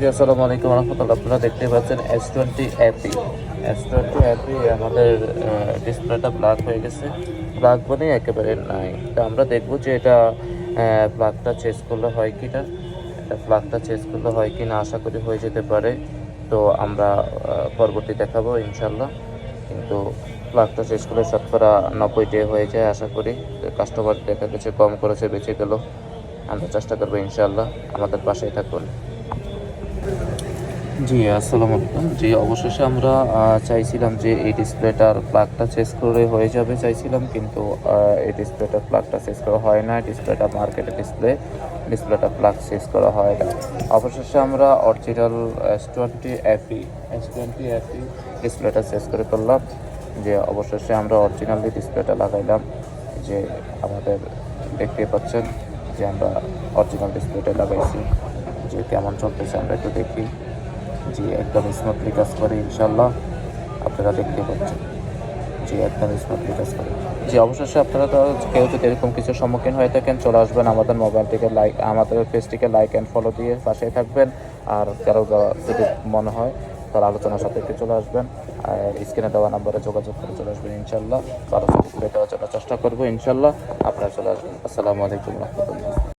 জি, আসসালামু আলাইকুম রহমতুল্লাহ। আপনারা দেখতে পাচ্ছেন S20 অ্যাপি আমাদের ডিসপ্লেটা ব্ল্যাক হয়ে গেছে। ব্ল্যাক মানে একেবারে নাই। তো আমরা দেখব যে এটা প্লাগটা চেঞ্জ করলে হয় কি না, এটা প্লাগটা চেঞ্জ করলে হয় কি না, আশা করি হয়ে যেতে পারে। তো আমরা পরবর্তী দেখাবো ইনশাল্লাহ। কিন্তু প্লাগটা চেঞ্জ করলে শতকরা 90 হয়ে যায় আশা করি। কাস্টমার দেখা গেছে কম করেছে, বেঁচে গেল। আমরা চেষ্টা করবো ইনশাল্লাহ। আমাদের পাশেই থাকুন। জি, আসসালামু আলাইকুম। জি, অবশেষে আমরা চাইছিলাম যে এই ডিসপ্লেটার প্লাগটা চেঞ্জ করে হয়ে যাবে চাইছিলাম, কিন্তু এই ডিসপ্লেটার প্লাগটা চেঞ্জ করা হয় না। ডিসপ্লেটা মার্কেটের ডিসপ্লেটা প্লাগ চেঞ্জ করা হয় না। অবশেষে আমরা অরিজিনাল S20 অ্যাপি ডিসপ্লেটা চেঞ্জ করে ফেললাম। যে অবশেষে আমরা অরিজিনালি ডিসপ্লেটা লাগাইলাম। যে আমাদের দেখতে পাচ্ছেন যে আমরা অরিজিনাল ডিসপ্লেটা লাগাইছি। যে কেমন চলতেছে আমরা একটু দেখি। জি, একদম স্মুথলি কাজ করে ইনশাল্লাহ। আপনারা দেখতে পাচ্ছেন জি, একদম স্মুথলি কাজ করে। জি, অবশেষে আপনারা তো কেউ যদি এরকম কিছুর সম্মুখীন হয়ে থাকেন, চলে আসবেন আমাদের মোবাইলটিকে আমাদের পেজটিকে লাইক অ্যান্ড ফলো দিয়ে পাশেই থাকবেন। আর কারো যদি মনে হয় তার আলোচনার সাপেক্ষে চলে আসবেন। আর স্ক্রিনে দেওয়া নাম্বারে যোগাযোগ করে চলে আসবেন ইনশাল্লাহ। ভালো করে দেওয়ার জন্য চেষ্টা করবো ইনশাল্লাহ। আপনারা চলে আসবেন। আসসালামু আলাইকুম রহমতুল্লাহ।